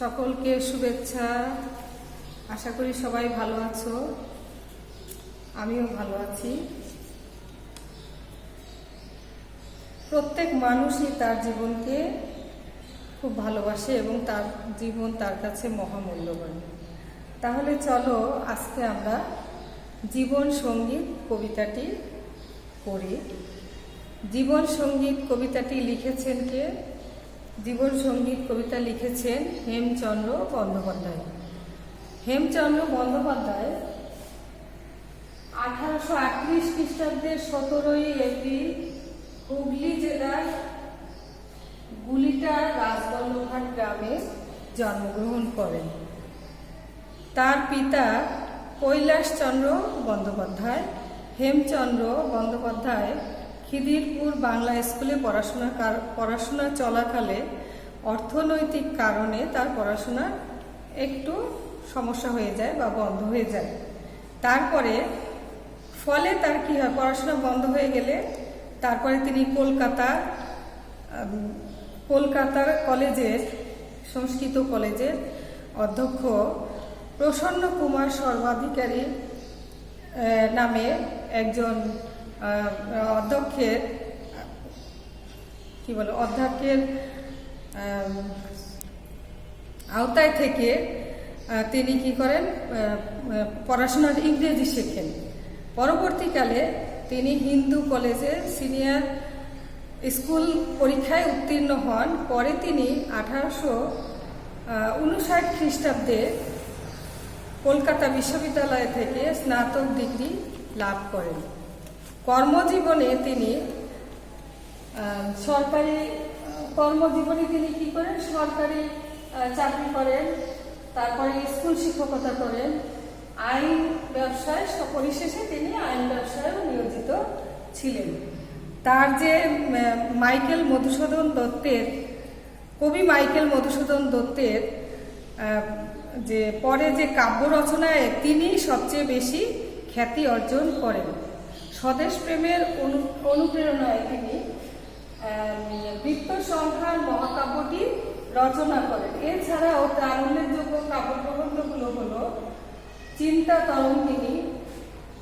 সকলকে শুভেচ্ছা। আশা করি সবাই ভালো আছো, আমিও ভালো আছি। প্রত্যেক মানুষই তার জীবনকে খুব ভালোবাসে এবং তার জীবন তার কাছে মহামূল্যবান। তাহলে চলো আজকে আমরা জীবন সঙ্গীত কবিতাটি পড়ি। জীবন সঙ্গীত কবিতাটি লিখেছেন কে? জীবন সঙ্গীত কবিতা লিখেছেন হেমচন্দ্র বন্দ্যোপাধ্যায়। হেমচন্দ্র বন্দ্যোপাধ্যায় 1838 খ্রিস্টাব্দের 17ই এপ্রিল হুগলি জেলার গুলিটার রাজবল্লভঘাট গ্রামে জন্মগ্রহণ করেন। তার পিতা কৈলাসচন্দ্র বন্দ্যোপাধ্যায়। হেমচন্দ্র বন্দ্যোপাধ্যায় খিদিরপুর বাংলা স্কুলে পড়াশোনা চলাকালে অর্থনৈতিক কারণে তার পড়াশোনা একটু সমস্যা হয়ে যায় বা বন্ধ হয়ে যায়। তারপরে ফলে তার কি হয়, পড়াশোনা বন্ধ হয়ে গেলে তারপরে তিনি কলকাতার কলেজের সংস্কৃত কলেজের অধ্যক্ষ প্রসন্ন কুমার সর্বাধিকারী নামে একজন অধ্যক্ষের আওতায় থেকে তিনি কি করেন, পড়াশোনার ইংরেজি শেখেন। পরবর্তীকালে তিনি হিন্দু কলেজের সিনিয়র স্কুল পরীক্ষায় উত্তীর্ণ হন। পরে তিনি 1859 খ্রিস্টাব্দে কলকাতা বিশ্ববিদ্যালয় থেকে স্নাতক ডিগ্রি লাভ করেন। কর্মজীবনে তিনি কি করেন, সরকারি চাকরি করেন, তারপরে স্কুল শিক্ষকতা করেন, আইন ব্যবসায়, পরিশেষে তিনি আইন ব্যবসায়ও নিয়োজিত ছিলেন। তার যে কবি মাইকেল মধুসূদন দত্তের যে পরে যে কাব্য রচনায় তিনি সবচেয়ে বেশি খ্যাতি অর্জন করেন। স্বদেশ প্রেমের অনুপ্রেরণায় তিনি বৃত্ত সংখ্যার মহাকাব্যটি রচনা করেন। এছাড়াও তার উল্লেখযোগ্য কাব্য প্রবন্ধগুলো হল চিন্তা তরঙ্গিনী,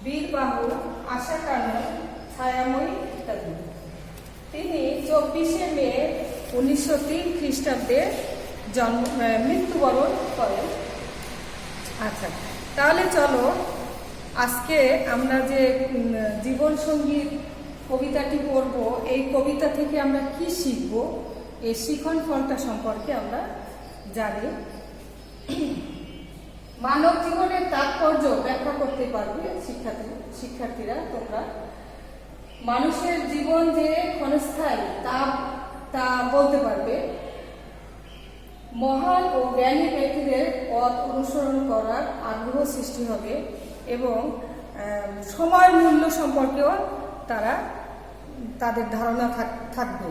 বীরবাহু, আশাকানন, ছায়াময়ী ইত্যাদি। তিনি 24শে মে 1903 খ্রিস্টাব্দে মৃত্যুবরণ করেন। আচ্ছা, তাহলে চলো আজকে আমরা যে জীবন সঙ্গীত কবিতাটি পড়ব, এই কবিতা থেকে আমরা কি শিখব, এই শিখন ফলটা সম্পর্কে আমরা জানি। মানব জীবনের তাৎপর্য ব্যাখ্যা করতে পারবে শিক্ষার্থীরা। তোমরা মানুষের জীবন যে ক্ষণস্থায়ী তা বলতে পারবে। মহান ও জ্ঞানী ব্যক্তিদের পথ অনুসরণ করার আগ্রহ সৃষ্টি হবে এবং সময়ের মূল্য সম্পর্কেও তাদের ধারণা থাকবে।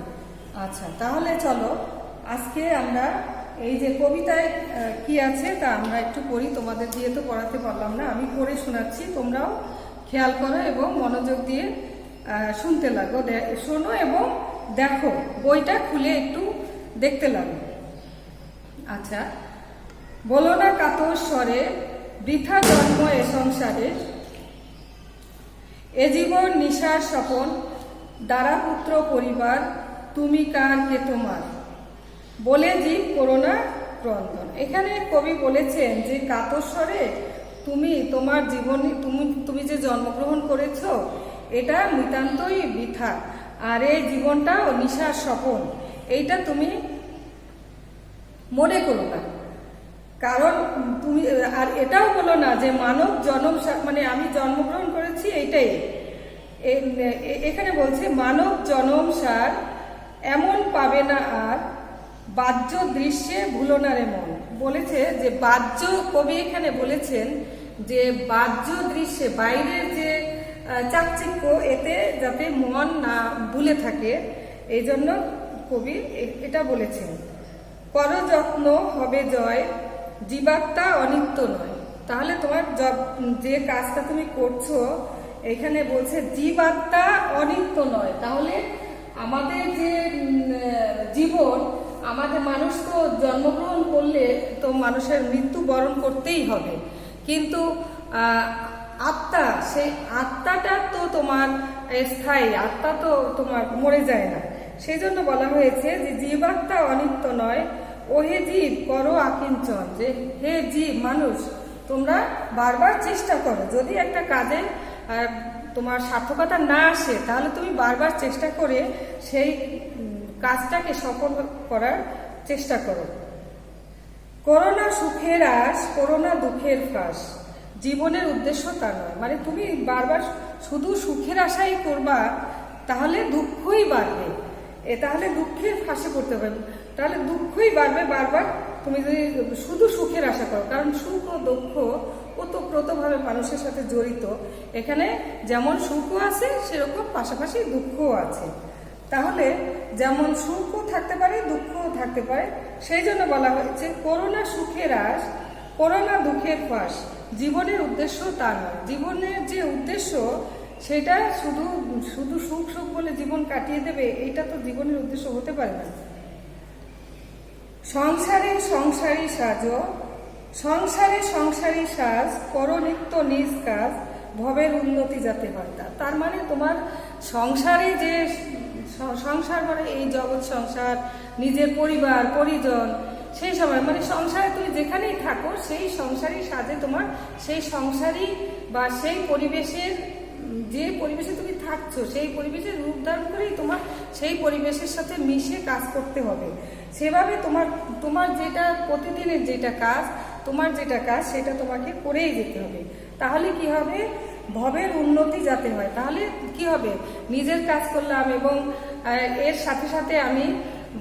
আচ্ছা, তাহলে চলো আজকে আমরা এই যে কবিতায় কি আছে তা আমরা একটু পড়ি। তোমাদের দিয়ে তো পড়াতে পারলাম না, আমি পড়ে শোনাচ্ছি, তোমরাও খেয়াল করো এবং মনোযোগ দিয়ে শুনতে লাগো, শোনো এবং দেখো, বইটা খুলে একটু দেখতে লাগো। আচ্ছা, বলো না কাতর স্বরে, বৃথা জন্ম এ সংসারে, এ জীবন নিশার স্বপন, দ্বারা পুত্র পরিবার, তুমি কার কে তোমার, বলে জীব করোনা ক্রন্দন। এখানে কবি বলেছেন যে কাতর স্বরে তোমার জীবনে তুমি যে জন্মগ্রহণ করেছ এটা নিতান্তই বৃথা, আর এই জীবনটা নিশার স্বপন, এইটা তুমি মনে করো না। কারণ তুমি আর এটাও বলো না যে মানব জন্ম মানে আমি জন্মগ্রহণ করেছি এইটাই। এখানে বলছে মানব জনম সার এমন পাবে না আর, বাহ্য দৃশ্যে ভুলো না রে মন। বলেছে যে কবি এখানে বলেছেন যে বাহ্য দৃশ্যে, বাইরের যে চাকচিক্য, এতে যাতে মন না ভুলে থাকে, এই জন্য কবি এটা বলেছেন। কর যত্ন হবে জয়, জীবাত্মা অনিত্য নয়। তাহলে তোমার যে কাজটা তুমি করছো, এখানে বলছে জীবাত্মা অনিত্য নয়। তাহলে আমাদের যে জীবন, আমাদের মানুষ তো জন্মগ্রহণ করলে তো মানুষের মৃত্যু বরণ করতেই হবে, কিন্তু আত্মা, সেই আত্মাটা তো তোমার স্থায়ী, আত্মা তো তোমার মরে যায় না। সেই জন্য বলা হয়েছে যে জীবাত্মা অনিত্য নয়, ওহে জীব করো আকিঞ্চন, যে হে জীব মানুষ তোমরা বারবার চেষ্টা করো, যদি একটা কাজে তোমার সার্থকতা না আসে তাহলে তুমি বারবার চেষ্টা করে সেই কাজটাকে সফল করার চেষ্টা করো। করোনা সুখের আশ, করোনা দুঃখের ফাঁস, জীবনের উদ্দেশ্য তা নয়। মানে তুমি বারবার শুধু সুখের আশাই করবা তাহলে দুঃখই বাড়বে, তাহলে দুঃখের ফাঁসে পড়তে পারবে, তাহলে দুঃখই বাড়বে বারবার তুমি যদি শুধু সুখের আশা করো। কারণ সুখ ও দুঃখ ওতপ্রোতভাবে মানুষের সাথে জড়িত, এখানে যেমন সুখও আছে সেরকম পাশাপাশি দুঃখও আছে। তাহলে যেমন সুখও থাকতে পারে দুঃখও থাকতে পারে, সেই জন্য বলা হয়েছে করোনা সুখের আশ, করোনা দুঃখের ফাঁস, জীবনের উদ্দেশ্য তা নয়। জীবনের যে উদ্দেশ্য সেটা শুধু শুধু সুখ সুখ বলে জীবন কাটিয়ে দেবে, এটা তো জীবনের উদ্দেশ্য হতে পারে না। সংসারে সংসারী সাজ, সংসারে সংসারী সাজ, করো নিত্য নিজ কাজ, ভবের উন্নতি যাতে হয়। তার মানে তোমার সংসারে যে সংসার মানে এই জগৎ সংসার, নিজের পরিবার পরিজন, সেই সময় মানে সংসারে তুমি যেখানেই থাকো সেই সংসারী সাজে তোমার সেই সংসারী বা সেই পরিবেশের, যে পরিবেশে তুমি থাকছো সেই পরিবেশের রূপ ধারণ করেই তোমার সেই পরিবেশের সাথে মিশে কাজ করতে হবে। সেভাবে তোমার যেটা প্রতিদিনের যেটা কাজ, তোমার যেটা কাজ সেটা তোমাকে করেই যেতে হবে। তাহলে কি হবে, ভবের উন্নতি যাতে হয়। তাহলে কি হবে, নিজের কাজ করলাম এবং এর সাথে সাথে আমি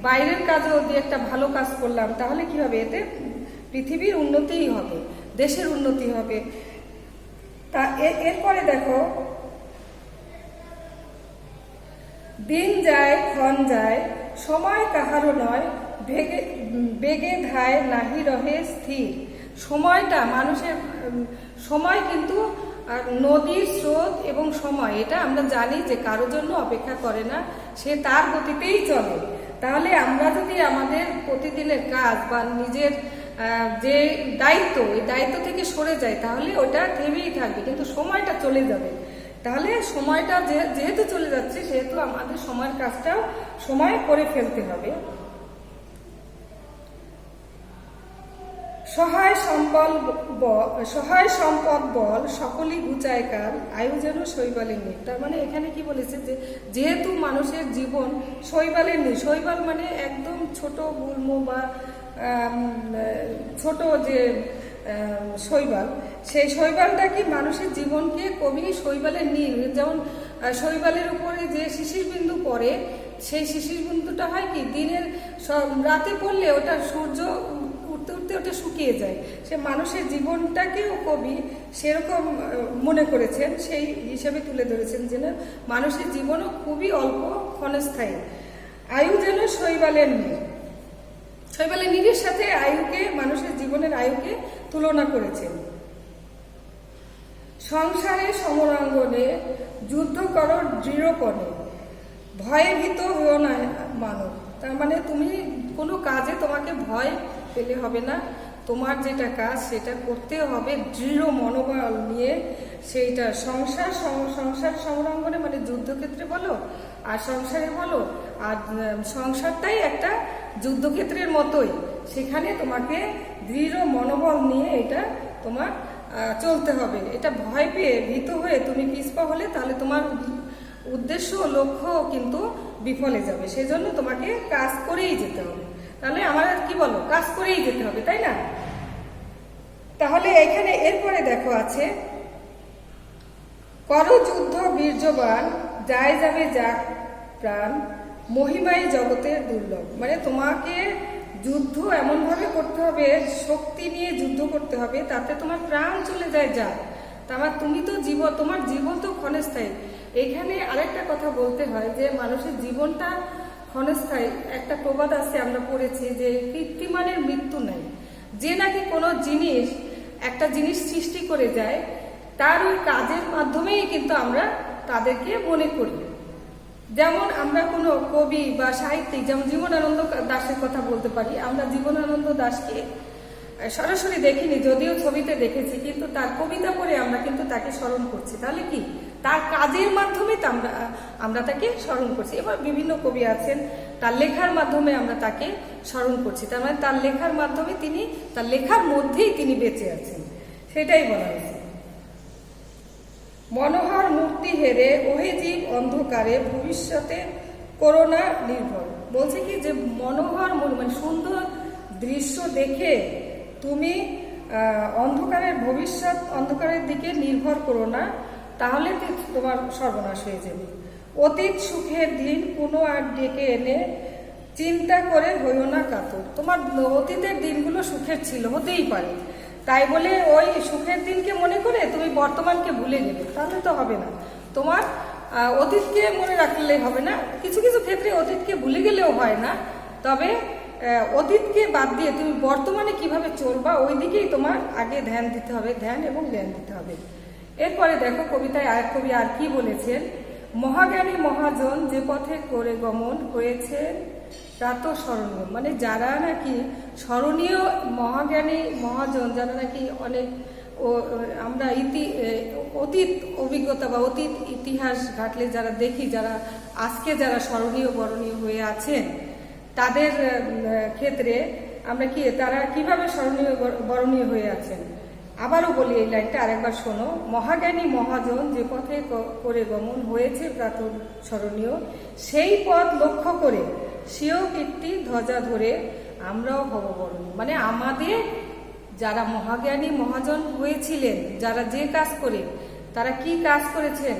বাইরের কাজও দিয়ে একটা ভালো কাজ করলাম, তাহলে কি হবে, এতে পৃথিবীর উন্নতিই হবে, দেশের উন্নতি হবে। তা এরপরে দেখো, দিন যায় ক্ষণ যায়, সময় কাহারও নয়, বেগে ধায় নাহি রহে স্থির। সময়টা মানুষের, সময় কিন্তু নদীর স্রোত এবং সময়, এটা আমরা জানি যে কারোর জন্য অপেক্ষা করে না, সে তার গতিতেই চলে। তাহলে আমরা যদি আমাদের প্রতিদিনের কাজ বা নিজের যে দায়িত্ব, এই দায়িত্ব থেকে সরে যাই তাহলে ওটা থেমেই থাকবে, কিন্তু সময়টা চলে যাবে। তাহলে সময়টা যেহেতু চলে যাচ্ছে সেহেতু আমাদের সময়ের কাজটাও সময় করে ফেলতে হবে। সহায় সম্পদ বল সকলই ঘুচায় কাল, আয়ু যেন শৈবালের নেই। তার মানে এখানে কি বলেছে যে যেহেতু মানুষের জীবন শৈবালের নেই, শৈবাল মানে একদম ছোট গুল্ম বা ছোট যে শৈবাল, সেই শৈবালটা কি মানুষের জীবনকে কবি শৈবালের নীল, যেমন শৈবালের উপরে যে শিশির বিন্দু পড়ে সেই শিশির বিন্দুটা হয় কি দিনের রাতে পড়লে ওটা সূর্য উঠতে উঠতে ওটা শুকিয়ে যায়, সে মানুষের জীবনটাকেও কবি সেরকম মনে করেছেন, সেই হিসেবে তুলে ধরেছেন যে না, মানুষের জীবনও খুবই অল্প ক্ষণস্থায়ী। আয়ু যেন শৈবালের নীল, শৈবালের নীলের সাথে আয়ুকে, মানুষের জীবনের আয়ুকে তুলনা করেছেন। সংসারে সমরাঙ্গনে যুদ্ধ করো দৃঢ়পণে, ভয়ে ভীত হয়েও না মানব। তার মানে তুমি কোনো কাজে তোমাকে ভয় পেলে হবে না, তোমার যেটা কাজ সেটা করতে হবে দৃঢ় মনোবল নিয়ে। সেইটা সংসার সমরাঙ্গনে মানে যুদ্ধক্ষেত্রে বলো আর সংসারে বলো, আর সংসারটাই একটা যুদ্ধক্ষেত্রের মতোই, সেখানে তোমাকে দৃঢ় মনোবল নিয়ে এটা তোমার চলতে হবে। এটা ভয় পেয়ে ভীত হয়ে তুমি পিছপা হলে তাহলে তোমার উদ্দেশ্য লক্ষ্য কিন্তু বিফলে যাবে। সেজন্য তোমাকে কাজ করেই যেতে হবে। তাহলে আমার কি বলো, কাজ করেই যেতে হবে, তাই না? তাহলে এখানে এরপরে দেখো আছে, করো যুদ্ধ বীর্যবান, যায় যাবে যাক প্রাণ, মহিমাই জগতের দুর্লভ। মানে তোমাকে যুদ্ধ এমনভাবে করতে হবে, শক্তি নিয়ে যুদ্ধ করতে হবে, তাতে তোমার প্রাণ চলে যায় যাক। তারপর তুমি তো তোমার জীবন তো ক্ষণস্থায়ী। এখানে আরেকটা কথা বলতে হয় যে মানুষের জীবনটা ক্ষণস্থায়ী। একটা প্রবাদ আছে, আমরা পড়েছি যে কীর্তিমানের মৃত্যু নেই। যে নাকি কোনো জিনিস, একটা জিনিস সৃষ্টি করে যায়, তার ওই কাজের মাধ্যমেই কিন্তু আমরা তাদেরকে মনে করি। যেমন আমরা কোনো কবি বা সাহিত্যিক, যেমন জীবনানন্দ দাশের কথা বলতে পারি। আমরা জীবনানন্দ দাশকে সরাসরি দেখিনি, যদিও ছবিতে দেখেছি, কিন্তু তার কবিতা পড়ে আমরা কিন্তু তাকে স্মরণ করছি। তাহলে কি তার কাজের মাধ্যমে আমরা তাকে স্মরণ করছি। এবার বিভিন্ন কবি আছেন, তার লেখার মাধ্যমে আমরা তাকে স্মরণ করছি। তার মানে তার লেখার মাধ্যমে তিনি, তার লেখার মধ্যেই তিনি বেঁচে আছেন, সেটাই বলা হয়েছে। মনোহর মূর্তি হেরে ওহে জীব অন্ধকারে ভবিষ্যতে করোনা নির্ভর। বলছে কি যে মনোহর মানে সুন্দর দৃশ্য দেখে তুমি অন্ধকারের দিকে নির্ভর করো না, তাহলে তোমার সর্বনাশ হয়ে যাবে। অতীত সুখের দিন কোনো আর ডেকে এনে চিন্তা করে হইও না কাতর। তোমার অতীতের দিনগুলো সুখের ছিল, হতেই পারে, তাই বলে ওই সুখের দিনকে মনে করে তুমি বর্তমানকে ভুলে গেলে তাহলে তো হবে না। তোমার অতীতকে মনে রাখলেই হবে না, কিছু কিছু ক্ষেত্রে অতীতকে ভুলে গেলেও হয় না, তবে অতীতকে বাদ দিয়ে তুমি বর্তমানে কিভাবে চলবা ওই দিকেই তোমার আগে ধ্যান দিতে হবে, ধ্যান এবং জ্ঞান দিতে হবে। এরপরে দেখো কবিতায় আরেক কবি আর কি বলেছেন। মহাজ্ঞানী মহাজন যে পথে করে গমন হয়েছে প্রাত স্মরণীয়, মানে যারা নাকি স্মরণীয় মহাজ্ঞানী মহাজন, যারা নাকি অনেক আমরা অতীত অভিজ্ঞতা বা অতীত ইতিহাস ঘাটলে যারা দেখি, যারা আজকে যারা স্মরণীয় বরণীয় হয়ে আছেন, তাদের ক্ষেত্রে আমরা কি তারা কিভাবে স্মরণীয় বরণীয় হয়ে আছেন। আবারও বলি এই লাইনটা আরেকবার শোনো। মহাজ্ঞানী মহাজন যে পথে করে গমন হয়েছে প্রাত স্মরণীয়, সেই পথ লক্ষ্য করে স্বীয় কীর্তি ধ্বজা ধরে আমরাও হব বরণীয়। মানে আমাদের যারা মহাজ্ঞানী মহাজন হয়েছিলেন, যারা যে কাজ করে, তারা কি কাজ করেছেন,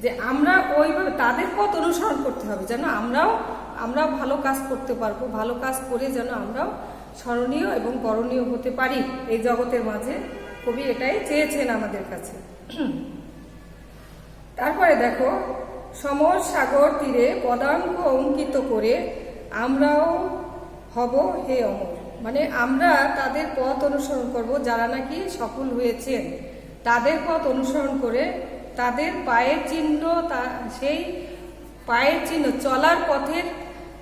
যে আমরা ওইভাবে তাদের পথ অনুসরণ করতে হবে, যেন আমরাও ভালো কাজ করতে পারবো, ভালো কাজ করে যেন আমরাও স্মরণীয় এবং বরণীয় হতে পারি এই জগতের মাঝে। কবি এটাই চেয়েছেন আমাদের কাছে। তারপরে দেখো, সমর সাগর তীরে পদাঙ্ক অঙ্কিত করে আমরাও হব হে অমর। মানে আমরা তাদের পথ অনুসরণ করব, যারা নাকি সফল হয়েছেন, তাদের পথ অনুসরণ করে তাদের পায়ের চিহ্ন, সেই পায়ের চিহ্ন, চলার পথের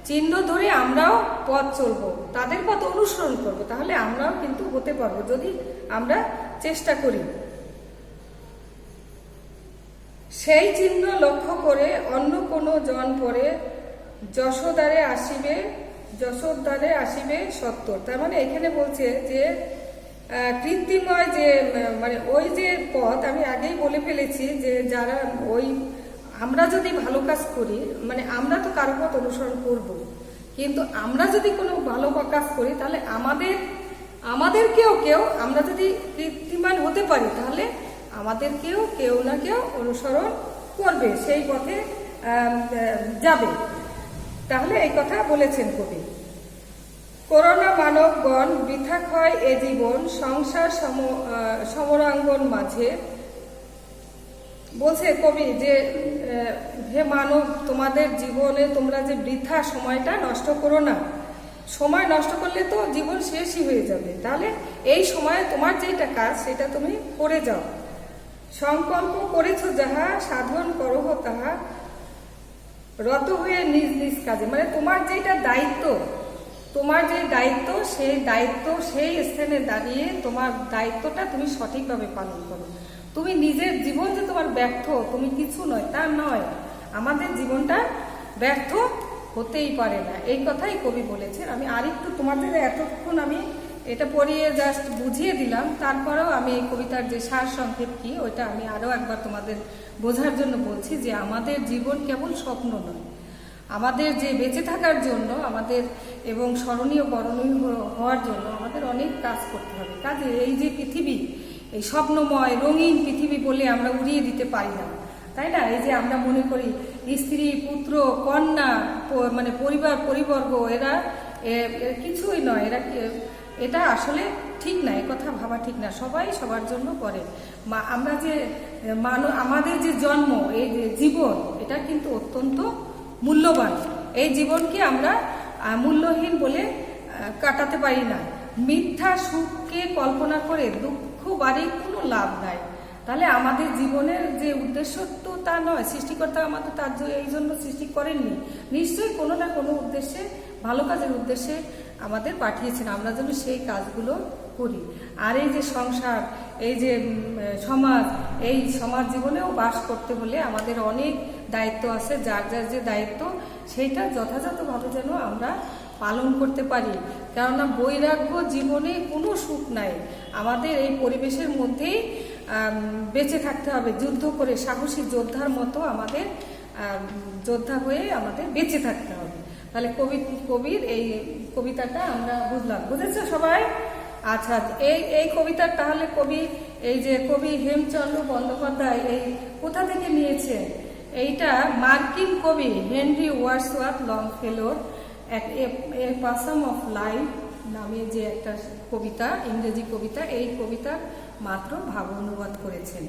চিহ্ন ধরে আমরাও পথ চলবো, তাদের পথ অনুসরণ করব, তাহলে আমরাও কিন্তু হতে পারবো যদি আমরা চেষ্টা করি। সেই চিহ্ন লক্ষ্য করে অন্য কোনো জন পরে যশোদ্বারে আসিবে সত্তর। তার মানে এখানে বলছে যে কৃত্রিময় যে মানে ওই যে পথ, আমি আগেই বলে ফেলেছি যে যারা আমরা যদি ভালো কাজ করি, মানে আমরা তো কারো পথ অনুসরণ করব, কিন্তু আমরা যদি কোনো ভালো কাজ করি তাহলে আমাদেরকেও আমরা যদি কৃত্রিমান হতে পারি, তাহলে আমাদেরকেও কেউ না কেউ অনুসরণ করবে, সেই পথে যাবে। তাহলে এই কথা বলেছেন কবি। করোনা মানবগণ বৃথা ক্ষয় এ জীবন সংসার সমরাঙ্গন মাঝে। বলছে কবি যে হে মানব, তোমাদের জীবনে তোমরা যে বৃথা সময়টা নষ্ট করো না, সময় নষ্ট করলে তো জীবন শেষই হয়ে যাবে। তাহলে এই সময়ে তোমার যেটা কাজ সেটা তুমি করে যাও। সংকল্প করেছ যাহা সাধন করহ তাহা রত হয়ে নিজ নিজ কাজে। মানে তোমার যেটা দায়িত্ব, সেই স্থানে দাঁড়িয়ে তোমার দায়িত্বটা তুমি সঠিকভাবে পালন করো। তুমি নিজের জীবন যে তোমার ব্যর্থ, তুমি কিছু নয়, তা নয়। আমাদের জীবনটা ব্যর্থ হতেই পারে না, এই কথাই কবি বলেছেন। আমি আরেকটু তোমাদের এতক্ষণ আমি এটা পড়িয়ে জাস্ট বুঝিয়ে দিলাম, তারপরেও আমি এই কবিতার যে সার সংক্ষেপ কি ওইটা আমি আরও একবার তোমাদের বোঝার জন্য বলছি যে আমাদের জীবন কেবল স্বপ্ন নয়, আমাদের যে বেঁচে থাকার জন্য আমাদের এবং স্মরণীয় বরণীয় হওয়ার জন্য আমাদের অনেক কাজ করতে হবে। কাজে এই যে পৃথিবী, এই স্বপ্নময় রঙিন পৃথিবী বলে আমরা উড়িয়ে দিতে পারি না, তাই না? এই যে আমরা মনে করি স্ত্রী পুত্র কন্যা মানে পরিবর্গ এরা কিছুই নয়, এটা আসলে ঠিক না, এ কথা ভাবা ঠিক না। সবাই সবার জন্য করে। আমরা যে আমাদের যে জন্ম, এই যে জীবন, এটা কিন্তু অত্যন্ত মূল্যবান। এই জীবনকে আমরা মূল্যহীন বলে কাটাতে পারি না। মিথ্যা সুখকে কল্পনা করে দুঃখ বাড়ি কোনো লাভ নাই। তাহলে আমাদের জীবনের যে উদ্দেশ্য তো তা নয়, সৃষ্টিকর্তা আমাদের এই জন্য সৃষ্টি করেননি, নিশ্চয়ই কোনো না কোনো উদ্দেশ্যে, ভালো কাজের উদ্দেশ্যে আমাদের পাঠিয়েছেন, আমরা যেন সেই কাজগুলো করি। আর এই যে সংসার, এই যে সমাজ, এই সমাজ জীবনেও বাস করতে হলে আমাদের অনেক দায়িত্ব আছে, যার যার যে দায়িত্ব সেইটা যথাযথভাবে যেন আমরা পালন করতে পারি। কেননা বৈরাগ্য জীবনে কোনো সুখ নাই, আমাদের এই পরিবেশের মধ্যেই বেঁচে থাকতে হবে, যুদ্ধ করে সাহসী যোদ্ধার মতো আমাদের যোদ্ধা হয়ে আমাদের বেঁচে থাকতে হবে। তাহলে কবির এই কবিতাটা আমরা বুঝলাম, বুঝেছো সবাই? আচ্ছা, এই কবিতার তাহলে এই যে কবি হেমচন্দ্র বন্দ্যোপাধ্যায় এই কোথা থেকে নিয়েছে? এইটা মার্কিন কবি হেনরি ওয়ার্ডসওয়ার্থ লংফেলোর এ পাসাম অফ লাইফ নামে যে একটা কবিতা, ইংরেজি কবিতা, এই কবিতার মাত্র ভাব অনুবাদ করেছেন।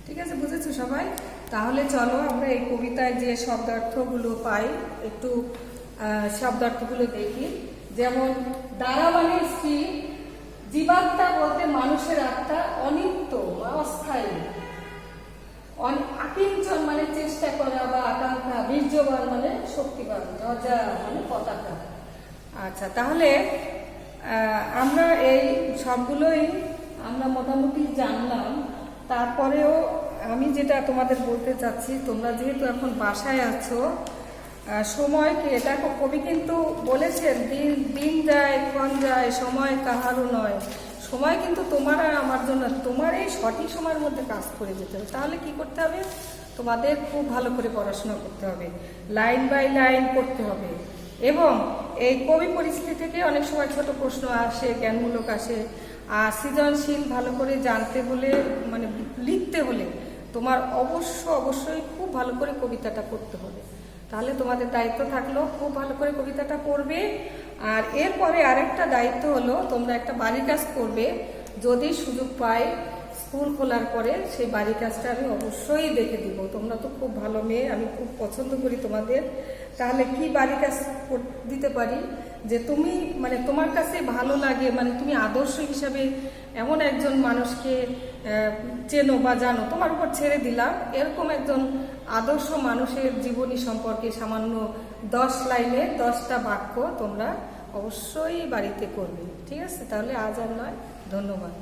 ঠিক আছে, বুঝেছো সবাই? তাহলে চলো আমরা এই কবিতায় যে শব্দার্থগুলো পাই একটু শব্দার্থগুলো দেখি। যেমন দ্বারা মানে স্ত্রী, জীবাত্মা বলতে মানুষের আত্মা, অনিত্য অস্থায়ী, আকিঞ্চন মানে চেষ্টা করা বা আকাঙ্ক্ষা, বীর্যবান মানে শক্তিবান, ধ্বজা মানে পতাকা। আচ্ছা, তাহলে আমরা এই সবগুলোই আমরা মোটামুটি জানলাম। তারপরেও আমি যেটা তোমাদের বলতে চাচ্ছি, তোমরা যেহেতু এখন বাসায় আছো, সময়কে, এটা কবি কিন্তু বলেছেন, দিন যায় ক্ষণ যায়, সময় কাহারও নয়। সময় কিন্তু তোমার আর আমার জন্য, তোমার এই সঠিক সময়ের মধ্যে কাজ করে যেতে হবে। তাহলে কি করতে হবে? তোমাদের খুব ভালো করে পড়াশোনা করতে হবে, লাইন বাই লাইন পড়তে হবে। এবং এই কবি পরিস্থিতি থেকে অনেক সময় ছোট প্রশ্ন আসে, জ্ঞানমূলক আসে। আর সৃজনশীল ভালো করে জানতে হলে, মানে লিখতে হলে তোমার অবশ্যই খুব ভালো করে কবিতাটা পড়তে হবে। তাহলে তোমাদের দায়িত্ব থাকলো খুব ভালো করে কবিতাটা পড়বে। আর এরপরে আরেকটা দায়িত্ব হলো, তোমরা একটা বাড়ি কাজ করবে। যদি সুযোগ পাই স্কুল খোলার পরে, সেই বাড়ি কাজটা আমি অবশ্যই দেখে দিব। তোমরা তো খুব ভালো মেয়ে, আমি খুব পছন্দ করি তোমাদের। তাহলে কি বাড়ি কাজ দিতে পারি যে তুমি, মানে তোমার কাছে ভালো লাগে, মানে তুমি আদর্শ হিসাবে এমন একজন মানুষকে চেনো বা জানো, তোমার উপর ছেড়ে দিলাম, এরকম একজন আদর্শ মানুষের জীবনী সম্পর্কে সামান্য 10 লাইনে 10টা বাক্য তোমরা অবশ্যই বাড়িতে করবে। ঠিক আছে, তাহলে আজ আর নয়, ধন্যবাদ।